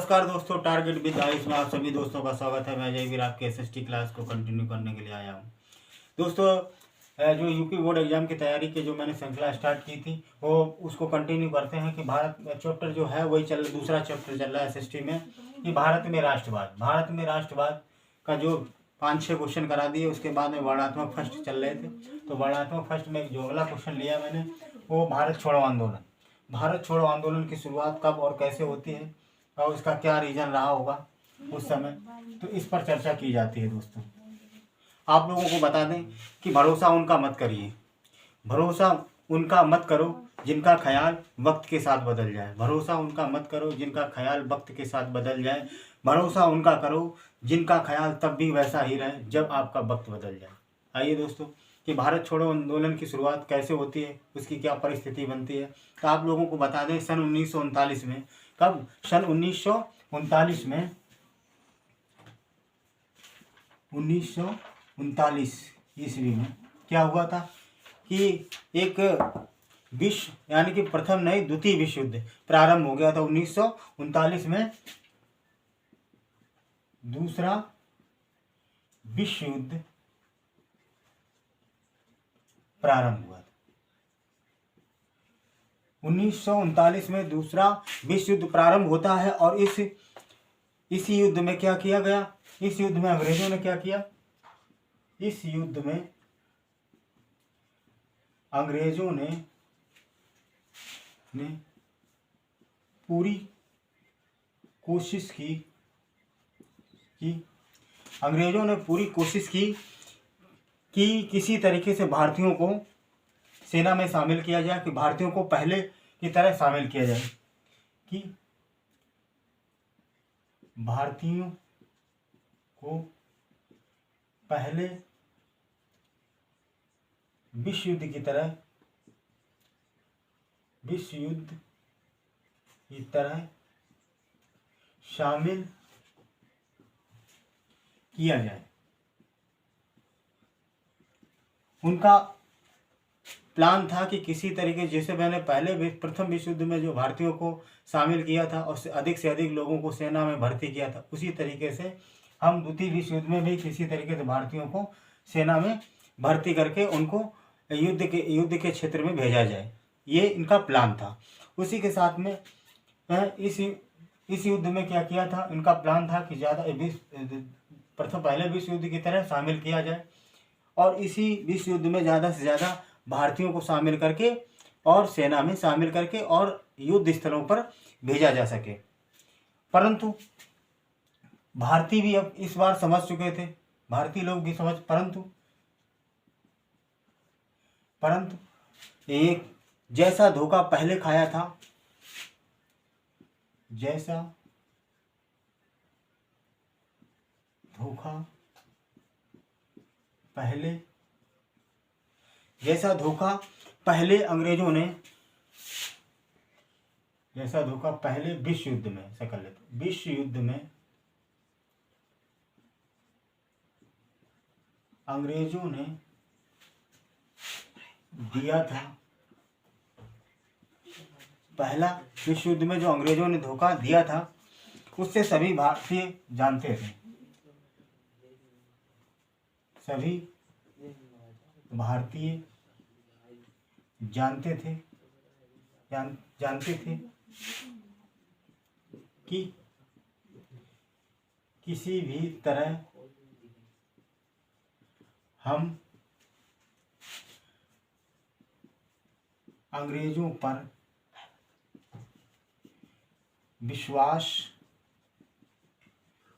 नमस्कार दोस्तों, target with Ayush में आप सभी दोस्तों का स्वागत है। मैं जयवीर आपके एसएसटी क्लास को कंटिन्यू करने के लिए आया हूँ। दोस्तों, जो यूपी बोर्ड एग्जाम की तैयारी की जो मैंने श्रृंखला स्टार्ट की थी वो उसको कंटिन्यू करते हैं कि भारत चैप्टर जो है वही दूसरा चैप्टर चल रहा है एसएसटी में कि भारत में राष्ट्रवाद का जो 5-6 क्वेश्चन करा दिए। उसके बाद में वर्णात्मक फर्स्ट चल रहे थे, तो वर्णात्मक फर्स्ट में जो अगला क्वेश्चन लिया मैंने वो भारत छोड़ो आंदोलन की शुरुआत कब और कैसे होती है और उसका क्या रीजन रहा होगा उस समय, तो इस पर चर्चा की जाती है। दोस्तों, आप लोगों को बता दें कि भरोसा उनका मत करिए, भरोसा उनका मत करो जिनका ख्याल वक्त के साथ बदल जाए। भरोसा उनका मत करो जिनका ख्याल वक्त के साथ बदल जाए। भरोसा उनका करो जिनका ख्याल तब भी वैसा ही रहे जब आपका वक्त बदल जाए। आइए दोस्तों, कि भारत छोड़ो आंदोलन की शुरुआत कैसे होती है, उसकी क्या परिस्थिति बनती है, तो आप लोगों को बता दें सन 1939 में, कब, सन 1939 में, 1939 ईस्वी में क्या हुआ था कि एक विश्व यानी कि प्रथम नहीं द्वितीय विश्व युद्ध प्रारंभ हो गया था। 1939 में दूसरा विश्व युद्ध प्रारंभ हुआ था। 1939 में दूसरा विश्व युद्ध प्रारंभ होता है और इसी युद्ध में क्या किया गया, इस युद्ध में अंग्रेजों ने क्या किया, इस युद्ध में अंग्रेजों ने पूरी कोशिश की अंग्रेजों ने पूरी कोशिश की कि किसी तरीके से भारतीयों को सेना में शामिल किया जाए, कि भारतीयों को पहले की तरह शामिल किया जाए, कि भारतीयों को पहले विश्व युद्ध की तरह शामिल किया जाए। उनका प्लान था कि किसी तरीके, जैसे मैंने पहले प्रथम विश्व युद्ध में जो भारतीयों को शामिल किया था और से अधिक लोगों को सेना में भर्ती किया था, उसी तरीके से हम द्वितीय विश्व युद्ध में भी किसी तरीके से भारतीयों को सेना में भर्ती करके उनको युद्ध के क्षेत्र में भेजा जाए, ये इनका प्लान था। उसी के साथ में इस युद्ध में क्या किया था, इनका प्लान था कि पहले विश्व युद्ध की तरह शामिल किया जाए और इसी विश्व युद्ध में ज़्यादा से ज़्यादा भारतीयों को शामिल करके और सेना में शामिल करके और युद्ध स्थलों पर भेजा जा सके। परंतु भारतीय भी अब इस बार समझ चुके थे, भारतीय लोग भी परंतु एक जैसा धोखा पहले खाया था, जैसा धोखा पहले अंग्रेजों ने, जैसा धोखा पहले विश्व युद्ध में, ऐसा कर लेते, विश्व युद्ध में अंग्रेजों ने दिया था, पहला विश्व युद्ध में जो अंग्रेजों ने धोखा दिया था उससे सभी भारतीय जानते थे, सभी भारतीय जानते थे कि किसी भी तरह हम अंग्रेजों पर विश्वास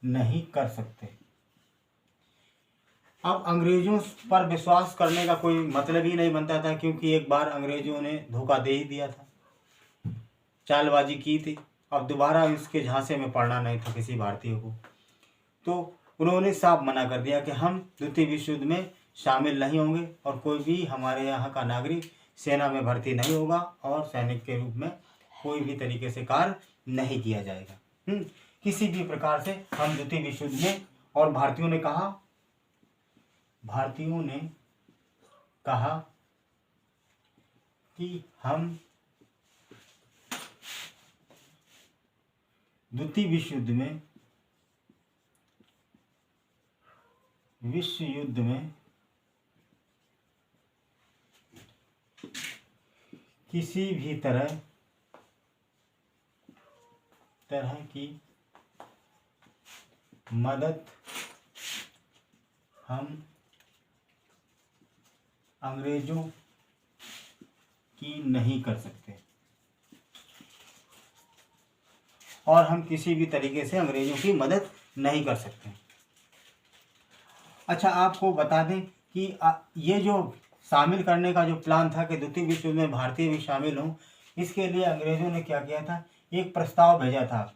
नहीं कर सकते। अब अंग्रेजों पर विश्वास करने का कोई मतलब ही नहीं बनता था, क्योंकि एक बार अंग्रेजों ने धोखा दे ही दिया था, चालबाजी की थी, अब दोबारा इसके झांसे में पड़ना नहीं था किसी भारतीय को। तो उन्होंने साफ मना कर दिया कि हम द्वितीय विश्व युद्ध में शामिल नहीं होंगे और कोई भी हमारे यहाँ का नागरिक सेना में भर्ती नहीं होगा और सैनिक के रूप में कोई भी तरीके से कार्य नहीं किया जाएगा किसी भी प्रकार से हम द्वितीय विश्व युद्ध में। और भारतीयों ने कहा कि हम द्वितीय विश्व युद्ध में किसी भी तरह की मदद हम अंग्रेजों की नहीं कर सकते और हम किसी भी तरीके से अंग्रेजों की मदद नहीं कर सकते। अच्छा, आपको बता दें कि ये जो शामिल करने का जो प्लान था कि द्वितीय विश्व युद्ध में भारतीय भी शामिल हों, इसके लिए अंग्रेजों ने क्या किया था, एक प्रस्ताव भेजा था,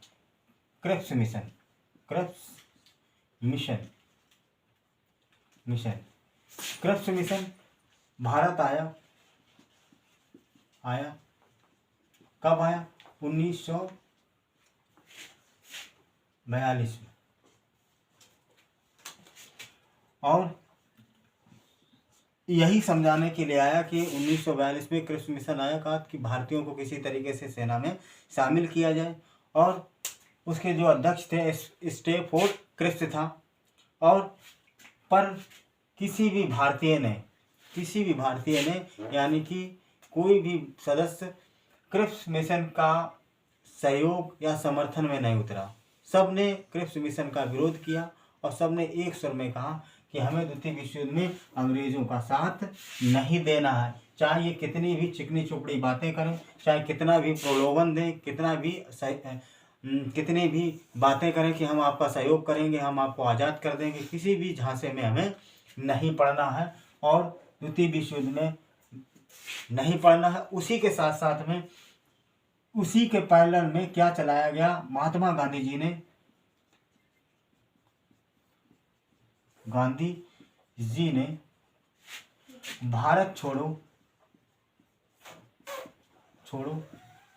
क्रिप्स मिशन भारत आया कब आया, 1942 में। और यही समझाने के लिए आया कि 1942 में क्रिप्स मिशन आया, कहा कि भारतीयों को किसी तरीके से सेना में शामिल किया जाए। और उसके जो अध्यक्ष थे स्टैफोर्ड क्रिप्स था। और पर किसी भी भारतीय ने यानी कि कोई भी सदस्य क्रिप्स मिशन का सहयोग या समर्थन में नहीं उतरा। सब ने क्रिप्स मिशन का विरोध किया और सब ने एक स्वर में कहा कि हमें द्वितीय विश्व युद्ध में अंग्रेजों का साथ नहीं देना है, चाहे ये कितनी भी चिकनी चुपड़ी बातें करें, चाहे कितना भी प्रलोभन दें, कितनी भी बातें करें कि हम आपका सहयोग करेंगे, हम आपको आज़ाद कर देंगे, किसी भी झांसे में हमें नहीं पड़ना है और द्वितीय विश्व युद्ध में नहीं पड़ना है। उसी के साथ साथ में उसी के पैरेलल में क्या चलाया गया, महात्मा गांधी जी ने भारत छोड़ो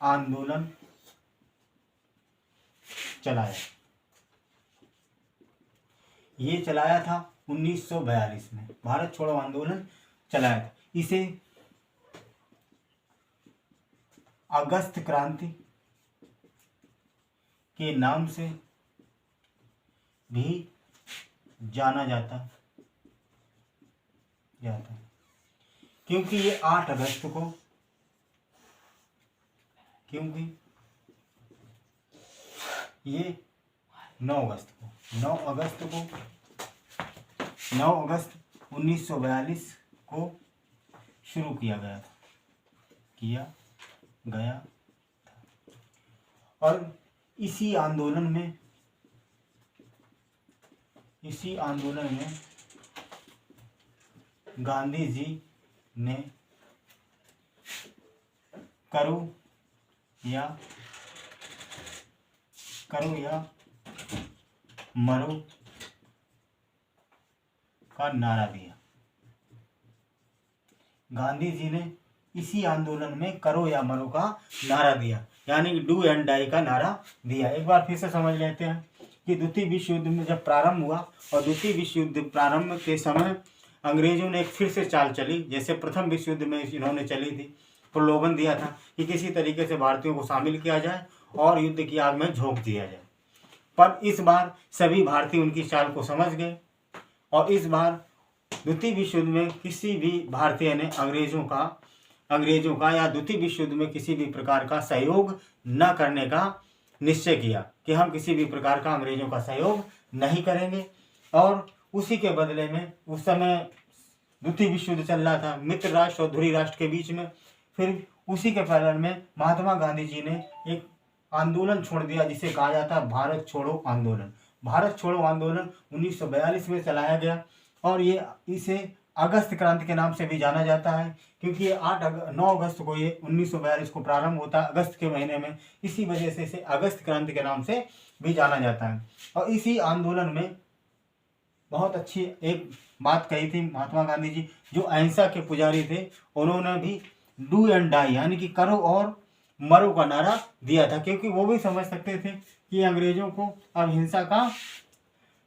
आंदोलन चलाया। ये चलाया था 1942 में, भारत छोड़ो आंदोलन चलाया था। इसे अगस्त क्रांति के नाम से भी जाना जाता क्योंकि ये 8 अगस्त को, क्योंकि ये 9 अगस्त 1942 को शुरू किया गया था और इसी आंदोलन में गांधी जी ने करो या मरो का नारा दिया। गांधी जी ने इसी आंदोलन में करो या मरो का नारा दिया, यानी डू एंड डाई का नारा दिया। एक बार फिर से समझ लेते हैं कि द्वितीय विश्व युद्ध में जब प्रारंभ हुआ और द्वितीय विश्व युद्ध प्रारंभ के समय अंग्रेजों ने एक फिर से चाल चली, जैसे प्रथम विश्व युद्ध में इन्होंने चली थी, प्रलोभन दिया था कि किसी तरीके से भारतीयों को शामिल किया जाए और युद्ध की आग में झोंक दिया जाए। पर इस बार सभी भारतीय उनकी चाल को समझ गए और इस बार द्वितीय विश्व युद्ध में किसी भी भारतीय ने अंग्रेजों का या द्वितीय विश्व युद्ध में किसी भी प्रकार का सहयोग न करने का निश्चय किया कि हम किसी भी प्रकार का अंग्रेजों का सहयोग नहीं करेंगे। और उसी के बदले में उस समय द्वितीय विश्व युद्ध चल रहा था मित्र राष्ट्र और धुरी राष्ट्र के बीच में। फिर उसी के पैरेलल में महात्मा गांधी जी ने एक आंदोलन छोड़ दिया जिसे कहा जाता है भारत छोड़ो आंदोलन। भारत छोड़ो आंदोलन 1942 में चलाया गया और इसे अगस्त क्रांति के नाम से भी जाना जाता है क्योंकि ये 9 अगस्त को ये 1942 को प्रारंभ होता है, अगस्त के महीने में। इसी वजह से इसे अगस्त क्रांति के नाम से भी जाना जाता है। और इसी आंदोलन में बहुत अच्छी एक बात कही थी महात्मा गांधी जी, जो अहिंसा के पुजारी थे, उन्होंने भी डू एंड डाई यानी कि करो और मरो का नारा दिया था, क्योंकि वो भी समझ सकते थे कि अंग्रेजों को अब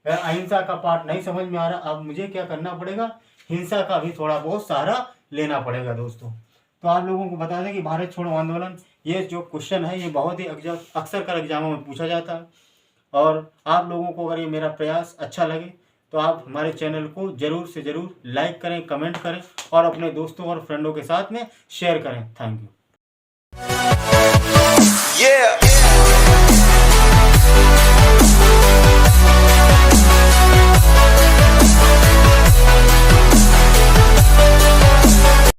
अहिंसा का पाठ नहीं समझ में आ रहा, अब मुझे क्या करना पड़ेगा, हिंसा का भी थोड़ा बहुत सहारा लेना पड़ेगा। दोस्तों, तो आप लोगों को बता दें कि भारत छोड़ो आंदोलन ये जो क्वेश्चन है ये बहुत ही अक्सर कर एग्जामों में पूछा जाता है। और आप लोगों को अगर ये मेरा प्रयास अच्छा लगे तो आप हमारे चैनल को ज़रूर से ज़रूर लाइक करें, कमेंट करें और अपने दोस्तों और फ्रेंडों के साथ में शेयर करें। Thank you.